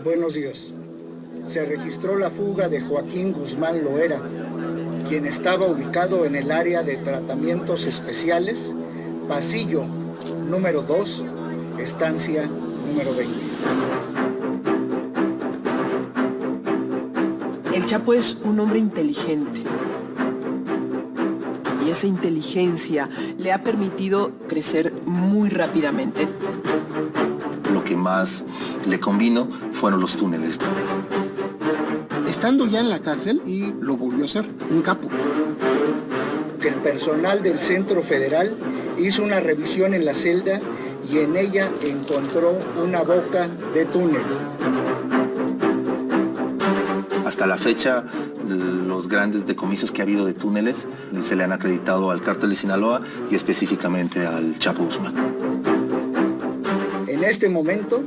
Buenos días. Se registró la fuga de Joaquín Guzmán Loera, quien estaba ubicado en el área de tratamientos especiales, pasillo número 2, estancia número 20. El Chapo es un hombre inteligente. Y esa inteligencia le ha permitido crecer muy rápidamente. Lo que más le convino fueron los túneles. Estando ya en la cárcel, y lo volvió a hacer, un capo. El personal del Centro Federal hizo una revisión en la celda y en ella encontró una boca de túnel. Hasta la fecha, los grandes decomisos que ha habido de túneles se le han acreditado al Cártel de Sinaloa y específicamente al Chapo Guzmán. En este momento,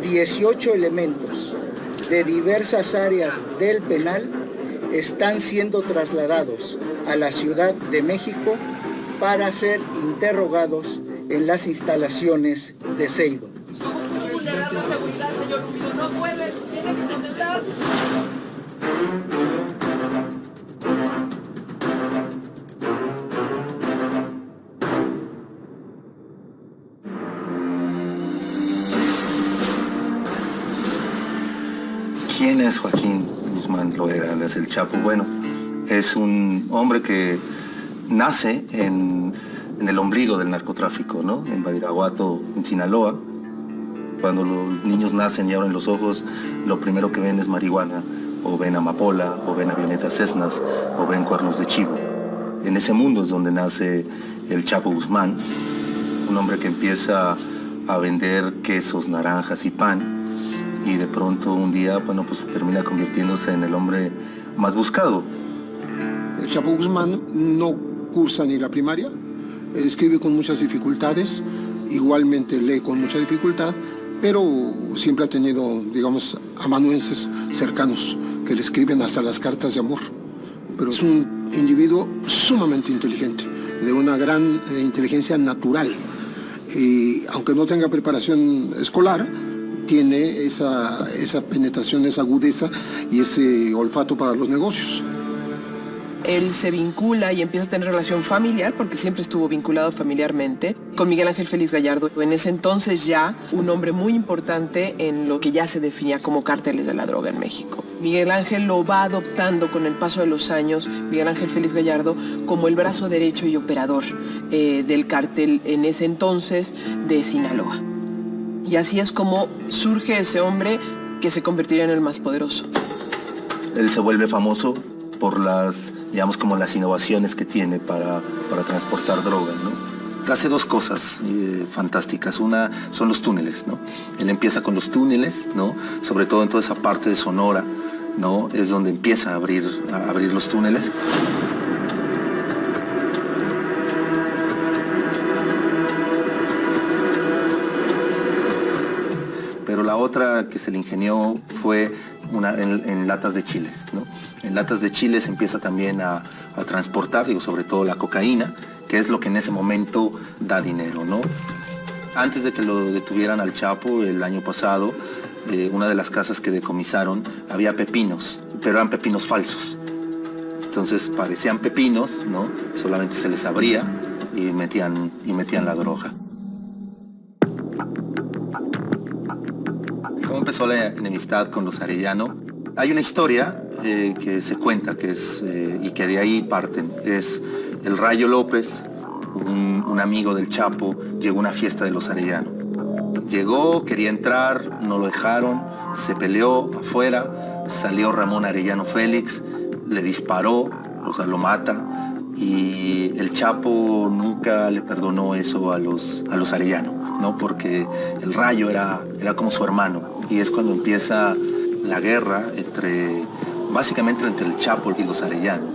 18 elementos de diversas áreas del penal están siendo trasladados a la Ciudad de México para ser interrogados en las instalaciones de Seido. ¿Cómo vulnerar la seguridad, señor Rubio? No puede, tiene que contestar. ¿Quién es Joaquín Guzmán Loera, alias el Chapo? Bueno, es un hombre que nace en el ombligo del narcotráfico, ¿no? En Badiraguato, en Sinaloa. Cuando los niños nacen y abren los ojos, lo primero que ven es marihuana, o ven amapola, o ven avionetas Cessnas, o ven cuernos de chivo. En ese mundo es donde nace el Chapo Guzmán, un hombre que empieza a vender quesos, naranjas y pan, y de pronto un día, bueno, pues termina convirtiéndose en el hombre más buscado. El Chapo Guzmán no cursa ni la primaria, escribe con muchas dificultades, igualmente lee con mucha dificultad, pero siempre ha tenido, digamos, amanuenses cercanos que le escriben hasta las cartas de amor. Pero es un individuo sumamente inteligente, de una gran inteligencia natural. Y aunque no tenga preparación escolar, tiene esa penetración, esa agudeza y ese olfato para los negocios. Él se vincula y empieza a tener relación familiar, porque siempre estuvo vinculado familiarmente, con Miguel Ángel Félix Gallardo. En ese entonces ya un hombre muy importante en lo que ya se definía como cárteles de la droga en México. Miguel Ángel lo va adoptando con el paso de los años, Miguel Ángel Félix Gallardo, como el brazo derecho y operador del cártel en ese entonces de Sinaloa. Y así es como surge ese hombre que se convertiría en el más poderoso. Él se vuelve famoso por las, digamos, como las innovaciones que tiene para transportar droga, ¿no? Hace dos cosas fantásticas. Una son los túneles, ¿no? Él empieza con los túneles, ¿no? Sobre todo en toda esa parte de Sonora, ¿no? Es donde empieza a abrir los túneles. Pero la otra que se le ingenió fue en latas de chiles, ¿no? En latas de chiles empieza también a transportar, digo, sobre todo la cocaína, que es lo que en ese momento da dinero, ¿no? Antes de que lo detuvieran al Chapo el año pasado, una de las casas que decomisaron había pepinos, pero eran pepinos falsos. Entonces parecían pepinos, ¿no? Solamente se les abría y metían la droga. ¿Cómo empezó la enemistad con los Arellano? Hay una historia que se cuenta y que de ahí parten. Es el Rayo López, un amigo del Chapo, llegó a una fiesta de los Arellano. Llegó, quería entrar, no lo dejaron, se peleó afuera, salió Ramón Arellano Félix, le disparó, o sea, lo mata, y el Chapo nunca le perdonó eso a los Arellano, ¿no? Porque el Rayo era como su hermano, y es cuando empieza la guerra básicamente entre el Chapo y los Arellano.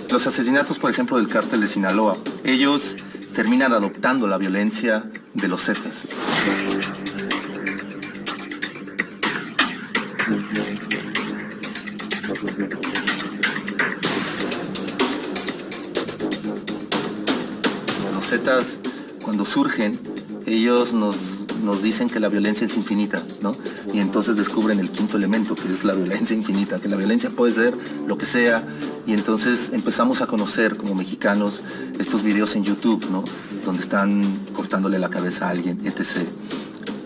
Los asesinatos, por ejemplo, del cártel de Sinaloa, ellos terminan adoptando la violencia de los Zetas. Los Zetas, cuando surgen, ellos nos dicen que la violencia es infinita, ¿no? Y entonces descubren el quinto elemento, que es la violencia infinita, que la violencia puede ser lo que sea. Y entonces empezamos a conocer como mexicanos estos videos en YouTube, ¿no? Donde están cortándole la cabeza a alguien, etc.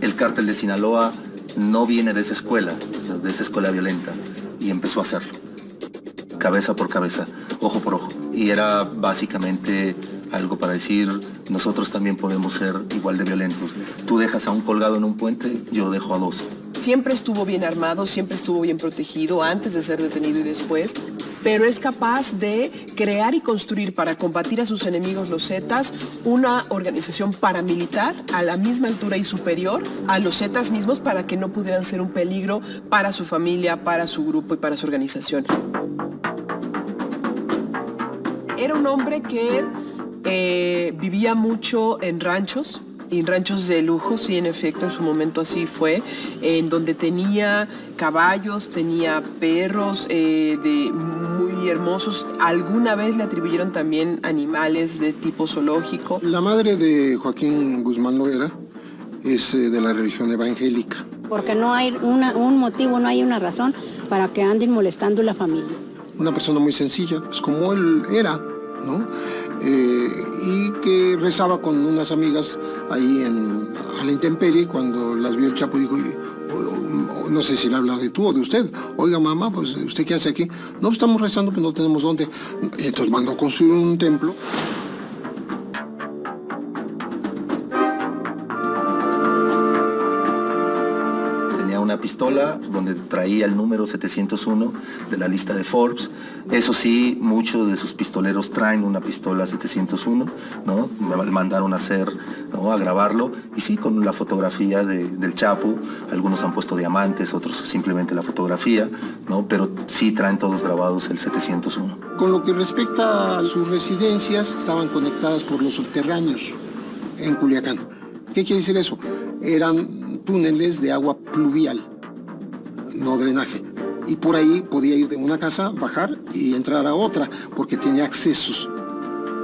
El cártel de Sinaloa no viene de esa escuela violenta, y empezó a hacerlo. Cabeza por cabeza, ojo por ojo. Y era básicamente algo para decir, nosotros también podemos ser igual de violentos. Tú dejas a un colgado en un puente, yo dejo a dos. Siempre estuvo bien armado, siempre estuvo bien protegido antes de ser detenido y después, pero es capaz de crear y construir para combatir a sus enemigos los Zetas una organización paramilitar a la misma altura y superior a los Zetas mismos para que no pudieran ser un peligro para su familia, para su grupo y para su organización. Era un hombre que vivía mucho en ranchos, y ranchos de lujo, sí, en efecto, en su momento así fue, en donde tenía caballos, tenía perros muy hermosos. Alguna vez le atribuyeron también animales de tipo zoológico. La madre de Joaquín Guzmán Loera es de la religión evangélica. Porque no hay un motivo, no hay una razón para que anden molestando a la familia. Una persona muy sencilla, pues como él era, ¿no? Y que rezaba con unas amigas ahí a la intemperie. Cuando las vio el Chapo dijo, no sé si le habla de tú o de usted, oiga mamá, pues ¿usted qué hace aquí? No, estamos rezando, pero no tenemos dónde. Entonces mandó a construir un templo. Una pistola donde traía el número 701 de la lista de Forbes. Eso sí, muchos de sus pistoleros traen una pistola 701, ¿no? Me mandaron a hacer, ¿no? A grabarlo, y sí, con la fotografía del Chapo. Algunos han puesto diamantes, otros simplemente la fotografía, ¿no? Pero sí traen todos grabados el 701. Con lo que respecta a sus residencias, estaban conectadas por los subterráneos en Culiacán. ¿Qué quiere decir eso? Eran túneles de agua pluvial, no drenaje. Y por ahí podía ir de una casa, bajar y entrar a otra, porque tenía accesos.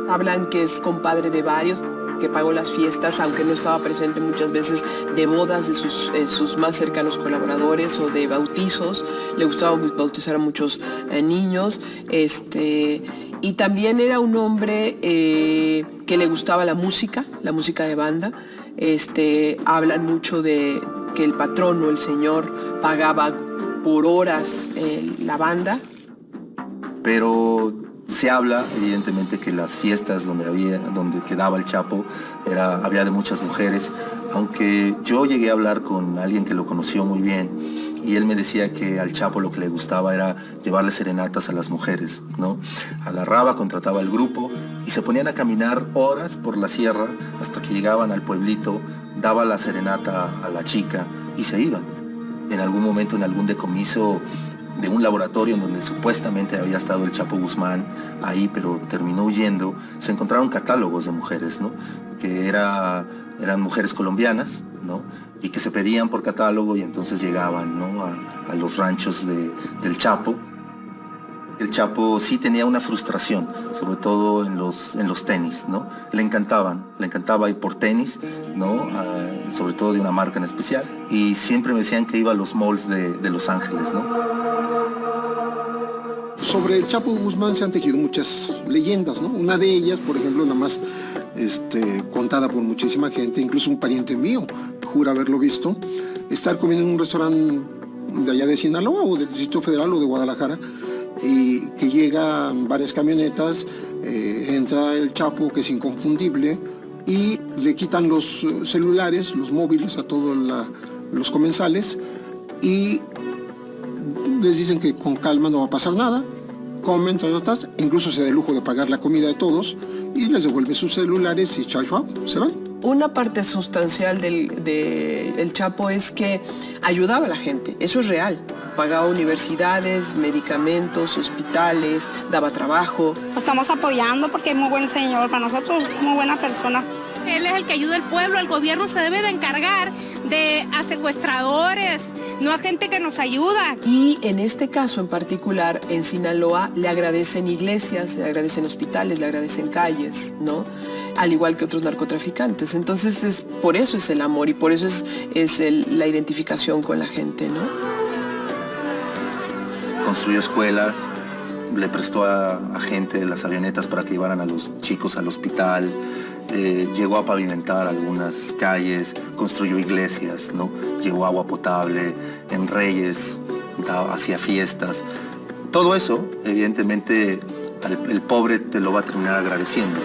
Hablan que es compadre de varios, que pagó las fiestas, aunque no estaba presente muchas veces, de bodas de sus más cercanos colaboradores o de bautizos. Le gustaba bautizar a muchos niños. Y también era un hombre que le gustaba la música de banda. Hablan mucho de que el patrón o el señor pagaba por horas la banda. Pero se habla, evidentemente, que las fiestas donde quedaba el Chapo había de muchas mujeres, aunque yo llegué a hablar con alguien que lo conoció muy bien, y él me decía que al Chapo lo que le gustaba era llevarle serenatas a las mujeres, ¿no? Agarraba, contrataba el grupo y se ponían a caminar horas por la sierra hasta que llegaban al pueblito, daba la serenata a la chica y se iban. En algún momento, en algún decomiso de un laboratorio en donde supuestamente había estado el Chapo Guzmán ahí, pero terminó huyendo, se encontraron catálogos de mujeres, ¿no? Que eran mujeres colombianas, ¿no? Y que se pedían por catálogo, y entonces llegaban, ¿no? a los ranchos del Chapo. El Chapo sí tenía una frustración, sobre todo en los tenis, ¿no? Le encantaba ir por tenis, ¿no? Sobre todo de una marca en especial, y siempre me decían que iba a los malls de Los Ángeles, ¿no? Sobre el Chapo Guzmán se han tejido muchas leyendas, ¿no? Una de ellas, por ejemplo, la más contada por muchísima gente, incluso un pariente mío jura haberlo visto, estar comiendo en un restaurante de allá de Sinaloa o del Distrito Federal o de Guadalajara, y que llegan varias camionetas, entra el Chapo, que es inconfundible, y le quitan los celulares, los móviles a todos los comensales, y les dicen que con calma no va a pasar nada, comen, incluso se da el lujo de pagar la comida de todos, y les devuelve sus celulares y chau, se van. Una parte sustancial del Chapo es que ayudaba a la gente, eso es real. Pagaba universidades, medicamentos, hospitales, daba trabajo. Lo estamos apoyando porque es muy buen señor, para nosotros muy buena persona. Él es el que ayuda al pueblo, el gobierno se debe de encargar a secuestradores, no a gente que nos ayuda. Y en este caso en particular, en Sinaloa, le agradecen iglesias, le agradecen hospitales, le agradecen calles, ¿no? Al igual que otros narcotraficantes. Entonces, por eso es el amor y por eso es la identificación con la gente, ¿no? Construyó escuelas, le prestó a gente las avionetas para que llevaran a los chicos al hospital, llegó a pavimentar algunas calles, construyó iglesias, ¿no? Llevó agua potable, en Reyes hacía fiestas. Todo eso, evidentemente, el pobre te lo va a terminar agradeciendo.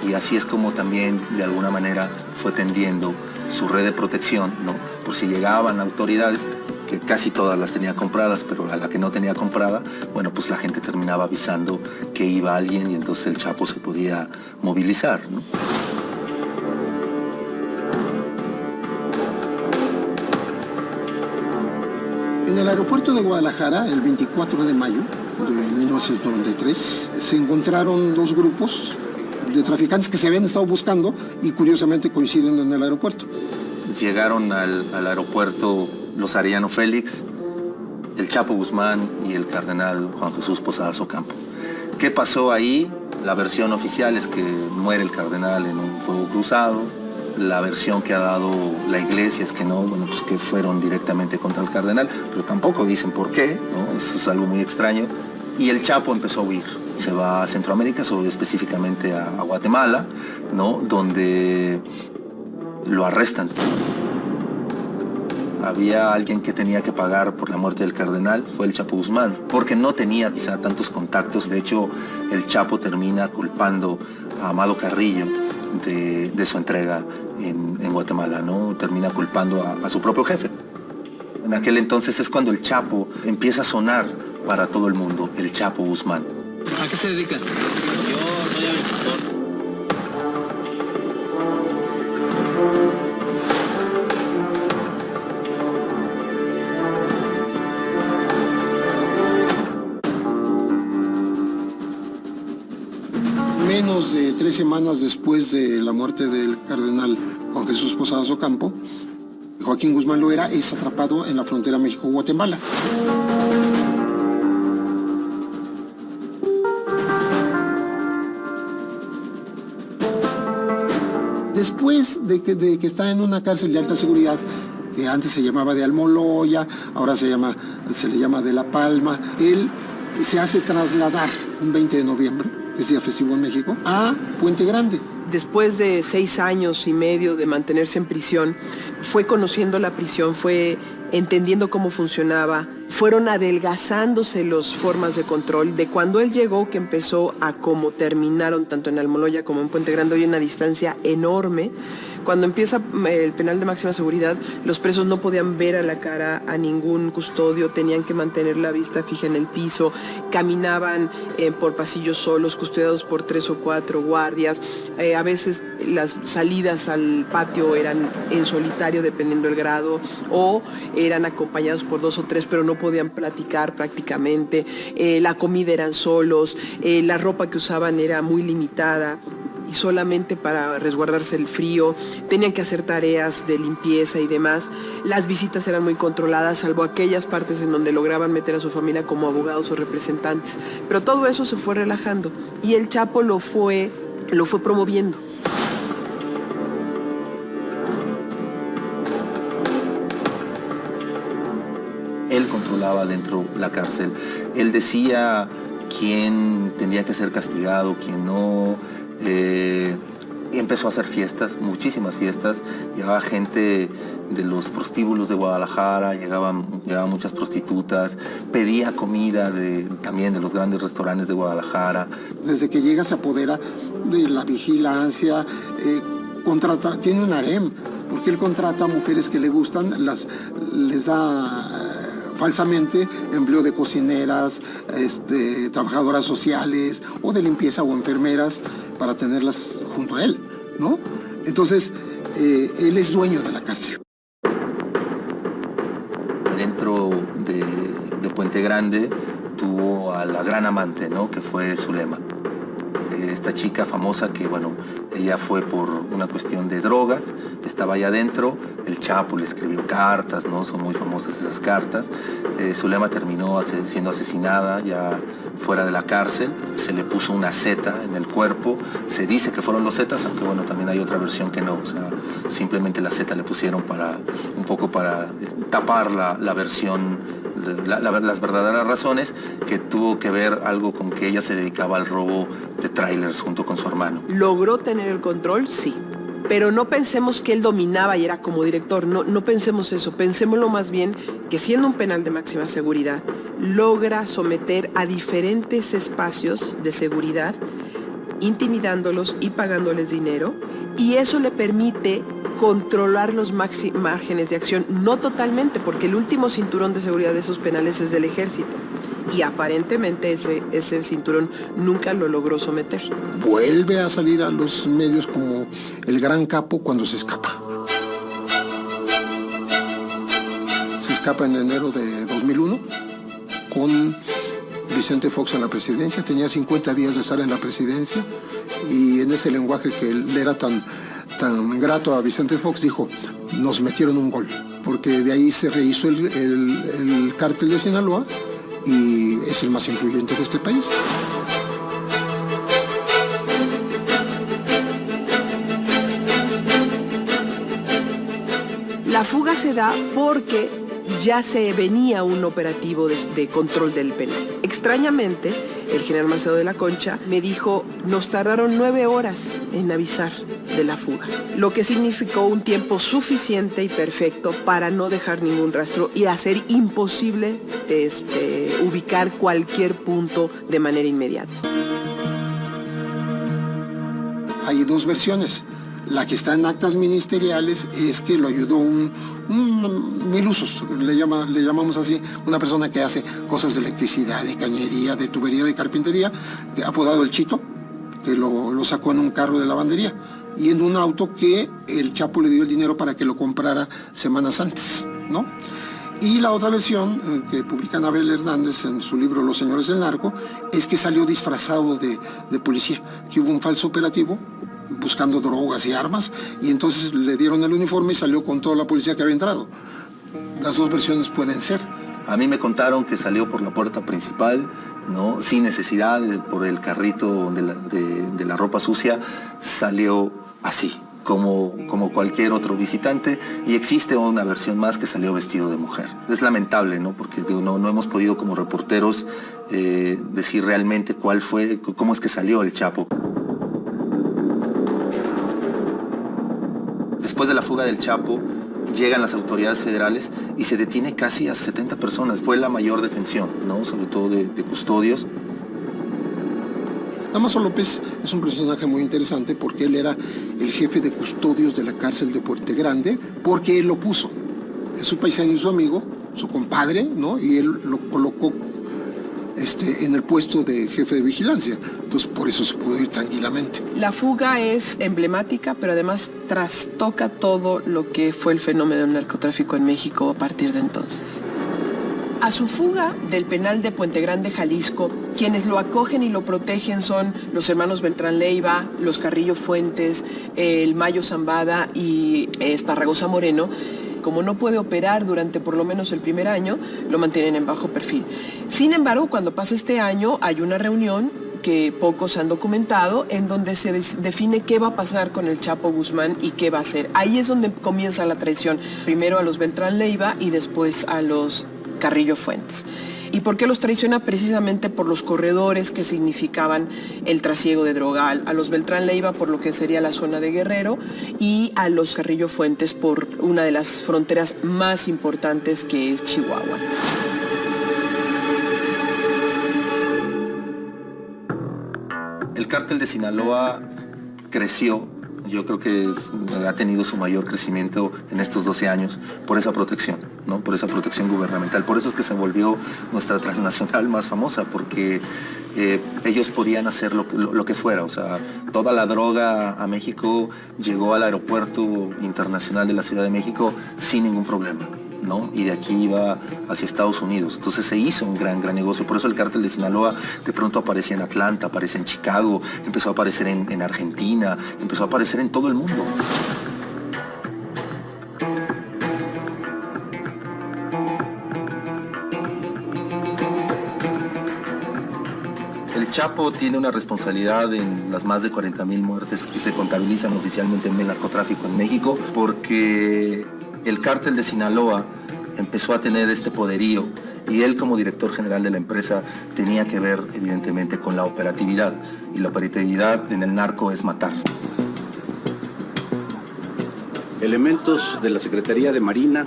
Y así es como también, de alguna manera, fue tendiendo su red de protección, ¿no? Por si llegaban autoridades, que casi todas las tenía compradas, pero a la que no tenía comprada, bueno, pues la gente terminaba avisando que iba alguien y entonces el Chapo se podía movilizar, ¿no? En el aeropuerto de Guadalajara, el 24 de mayo de 1993, se encontraron dos grupos de traficantes que se habían estado buscando y curiosamente coinciden en el aeropuerto. Llegaron al aeropuerto los Arellano Félix, el Chapo Guzmán y el cardenal Juan Jesús Posadas Ocampo. ¿Qué pasó ahí? La versión oficial es que muere el cardenal en un fuego cruzado. La versión que ha dado la iglesia es que no, bueno, pues que fueron directamente contra el cardenal, pero tampoco dicen por qué, ¿no? Eso es algo muy extraño. Y el Chapo empezó a huir. Se va a Centroamérica, específicamente a Guatemala, ¿no? Donde lo arrestan. Había alguien que tenía que pagar por la muerte del cardenal, fue el Chapo Guzmán, porque no tenía quizá tantos contactos. De hecho, el Chapo termina culpando a Amado Carrillo de su entrega en Guatemala, ¿no? Termina culpando a su propio jefe. En aquel entonces es cuando el Chapo empieza a sonar para todo el mundo, el Chapo Guzmán. ¿A qué se dedica? Yo soy agricultor. Menos de 3 semanas después de la muerte del cardenal Juan Jesús Posadas Ocampo, Joaquín Guzmán Loera es atrapado en la frontera México-Guatemala. Después de que está en una cárcel de alta seguridad, que antes se llamaba de Almoloya, ahora se le llama de La Palma, él se hace trasladar un 20 de noviembre, que es día festivo en México, a Puente Grande. Después de 6 años y medio de mantenerse en prisión, fue conociendo la prisión, fue entendiendo cómo funcionaba, fueron adelgazándose las formas de control. De cuando él llegó, que empezó a como terminaron, tanto en Almoloya como en Puente Grande, hoy en una distancia enorme. Cuando empieza el penal de máxima seguridad, los presos no podían ver a la cara a ningún custodio, tenían que mantener la vista fija en el piso, caminaban por pasillos solos, custodiados por 3 o 4 guardias. A veces las salidas al patio eran en solitario, dependiendo del grado, o eran acompañados por 2 o 3, pero no podían platicar prácticamente. La comida eran solos, la ropa que usaban era muy limitada y solamente para resguardarse el frío. Tenían que hacer tareas de limpieza y demás. Las visitas eran muy controladas, salvo aquellas partes en donde lograban meter a su familia como abogados o representantes. Pero todo eso se fue relajando y el Chapo lo fue promoviendo. Él controlaba dentro la cárcel. Él decía quién tendría que ser castigado, quién no. Y empezó a hacer fiestas, muchísimas fiestas. Llegaba gente de los prostíbulos de Guadalajara, llegaban muchas prostitutas, pedía comida también de los grandes restaurantes de Guadalajara. Desde que llega se apodera de la vigilancia, tiene un harem, porque él contrata a mujeres que le gustan, les da falsamente empleo de cocineras, trabajadoras sociales o de limpieza o enfermeras para tenerlas junto a él, ¿no? Entonces, él es dueño de la cárcel. Dentro de Puente Grande tuvo a la gran amante, ¿no? Que fue Zulema. esta chica famosa que, bueno, ella fue por una cuestión de drogas, estaba allá adentro, el Chapo le escribió cartas, ¿no? Son muy famosas esas cartas. Zulema terminó siendo asesinada ya fuera de la cárcel, se le puso una Z en el cuerpo, se dice que fueron los Zetas, aunque bueno, también hay otra versión que no, o sea, simplemente la Z le pusieron un poco para tapar la versión, las verdaderas razones, que tuvo que ver algo con que ella se dedicaba al robo de trailers junto con su hermano. ¿Logró tener el control? Sí. Pero no pensemos que él dominaba y era como director, no pensemos eso, pensémoslo más bien que siendo un penal de máxima seguridad, logra someter a diferentes espacios de seguridad, intimidándolos y pagándoles dinero, y eso le permite controlar los márgenes de acción, no totalmente, porque el último cinturón de seguridad de esos penales es del ejército. Y aparentemente ese cinturón nunca lo logró someter. Vuelve a salir a los medios como el gran capo cuando se escapa. Se escapa en enero de 2001 con Vicente Fox en la presidencia. Tenía 50 días de estar en la presidencia y en ese lenguaje que le era tan grato a Vicente Fox, dijo: nos metieron un gol, porque de ahí se rehizo el cártel de Sinaloa y es el más influyente de este país. La fuga se da porque ya se venía un operativo de control del penal. Extrañamente, el general Macedo de la Concha me dijo, nos tardaron 9 horas en avisar de la fuga, lo que significó un tiempo suficiente y perfecto para no dejar ningún rastro y hacer imposible ubicar cualquier punto de manera inmediata. Hay dos versiones. La que está en actas ministeriales es que lo ayudó un milusos, le llamamos así, una persona que hace cosas de electricidad, de cañería, de tubería, de carpintería, apodado el Chito, que lo sacó en un carro de lavandería y en un auto que el Chapo le dio el dinero para que lo comprara semanas antes, ¿no? Y la otra versión que publica Anabel Hernández en su libro Los Señores del Narco es que salió disfrazado de policía, que hubo un falso operativo buscando drogas y armas, y entonces le dieron el uniforme y salió con toda la policía que había entrado. Las dos versiones pueden ser. A mí me contaron que salió por la puerta principal, ¿no? Sin necesidad, por el carrito de la ropa sucia, salió así, como cualquier otro visitante, y existe una versión más que salió vestido de mujer. Es lamentable, ¿no? Porque no hemos podido como reporteros decir realmente cómo es que salió el Chapo. Después de la fuga del Chapo, llegan las autoridades federales y se detiene casi a 70 personas. Fue la mayor detención, ¿no? Sobre todo de custodios. Damaso López es un personaje muy interesante porque él era el jefe de custodios de la cárcel de Puente Grande, porque él lo puso. Es su paisano y su amigo, su compadre, ¿no? Y él lo colocó en el puesto de jefe de vigilancia. Entonces, por eso se pudo ir tranquilamente. La fuga es emblemática, pero además trastoca todo lo que fue el fenómeno del narcotráfico en México a partir de entonces. A su fuga del penal de Puente Grande, Jalisco, quienes lo acogen y lo protegen son los hermanos Beltrán Leiva, los Carrillo Fuentes, el Mayo Zambada y Esparragosa Moreno. Como no puede operar durante por lo menos el primer año, lo mantienen en bajo perfil. Sin embargo, cuando pasa este año, hay una reunión que pocos han documentado, en donde se define qué va a pasar con el Chapo Guzmán y qué va a hacer. Ahí es donde comienza la traición. Primero a los Beltrán Leiva y después a los Carrillo Fuentes. ¿Y por qué los traiciona? Precisamente por los corredores que significaban el trasiego de droga. A los Beltrán Leiva por lo que sería la zona de Guerrero y a los Carrillo Fuentes por una de las fronteras más importantes que es Chihuahua. El cártel de Sinaloa creció. Yo creo que ha tenido su mayor crecimiento en estos 12 años por esa protección, ¿no? Por esa protección gubernamental. Por eso es que se volvió nuestra transnacional más famosa, porque ellos podían hacer lo que fuera. O sea, toda la droga a México llegó al aeropuerto internacional de la Ciudad de México sin ningún problema, ¿no? ¿no? Y de aquí iba hacia Estados Unidos. Entonces se hizo un gran negocio. Por eso el cártel de Sinaloa de pronto aparecía en Atlanta, aparece en Chicago, empezó a aparecer en Argentina, empezó a aparecer en todo el mundo. El Chapo tiene una responsabilidad en las más de 40,000 muertes que se contabilizan oficialmente en el narcotráfico en México, porque el cártel de Sinaloa empezó a tener este poderío y él, como director general de la empresa, tenía que ver evidentemente con la operatividad, y la operatividad en el narco es matar. Elementos de la Secretaría de Marina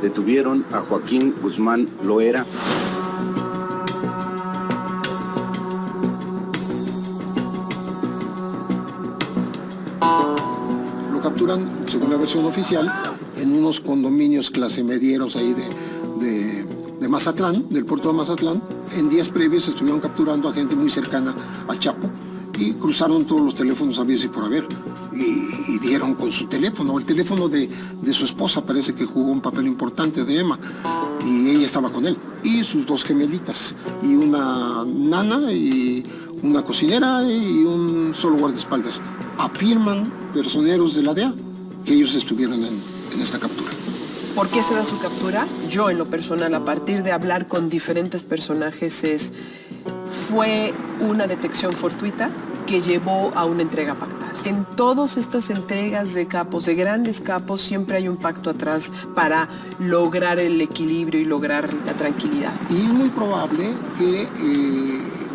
detuvieron a Joaquín Guzmán Loera. Lo capturan, según la versión oficial, en unos condominios clase medieros ahí de Mazatlán, del puerto de Mazatlán. En días previos estuvieron capturando a gente muy cercana al Chapo y cruzaron todos los teléfonos habidos y por haber. Y dieron con su teléfono, el teléfono de su esposa, parece que jugó un papel importante, de Emma, y ella estaba con él. Y sus dos gemelitas, y una nana, y una cocinera, y un solo guardaespaldas. Afirman personeros de la DEA que ellos estuvieron en esta captura. ¿Por qué se da su captura? Yo, en lo personal, a partir de hablar con diferentes personajes, fue una detección fortuita que llevó a una entrega pactada. En todas estas entregas de capos, de grandes capos, siempre hay un pacto atrás para lograr el equilibrio y lograr la tranquilidad. Y es muy probable que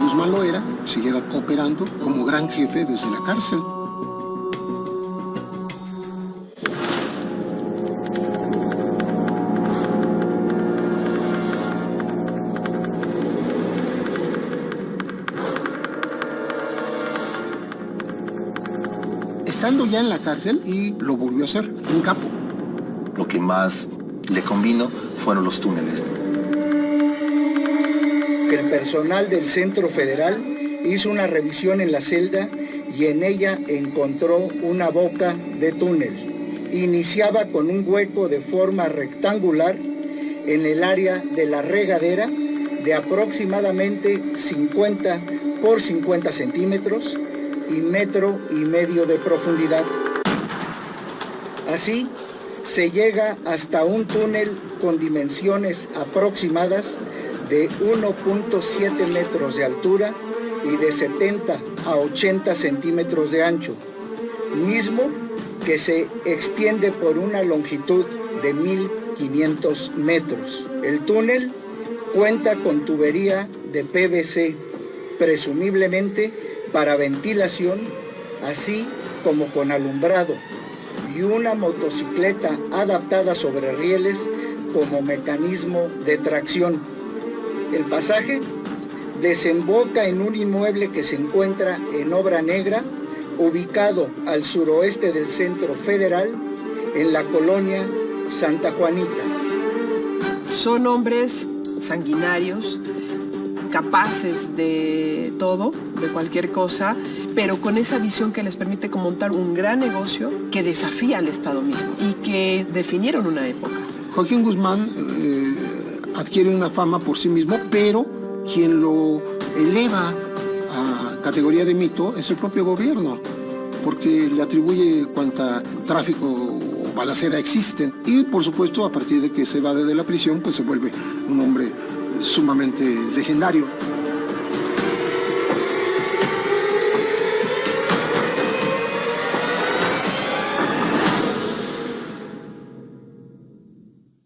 Guzmán Loera siguiera operando como gran jefe desde la cárcel. Estando ya en la cárcel, y lo volvió a hacer, un capo. Lo que más le convino fueron los túneles. El personal del Centro Federal hizo una revisión en la celda y en ella encontró una boca de túnel. Iniciaba con un hueco de forma rectangular en el área de la regadera de aproximadamente 50 por 50 centímetros y 1,5 metros de profundidad. Así, se llega hasta un túnel con dimensiones aproximadas de 1.7 metros de altura y de 70 a 80 centímetros de ancho, mismo que se extiende por una longitud de 1.500 metros. El túnel cuenta con tubería de PVC, presumiblemente para ventilación, así como con alumbrado, y una motocicleta adaptada sobre rieles como mecanismo de tracción. El pasaje desemboca en un inmueble que se encuentra en obra negra, ubicado al suroeste del Centro Federal, en la colonia Santa Juanita. Son hombres sanguinarios, capaces de todo, de cualquier cosa, pero con esa visión que les permite montar un gran negocio que desafía al Estado mismo y que definieron una época. Joaquín Guzmán adquiere una fama por sí mismo, pero quien lo eleva a categoría de mito es el propio gobierno, porque le atribuye cuanta tráfico o balacera existen. Y por supuesto, a partir de que se va de la prisión, pues se vuelve un hombre sumamente legendario.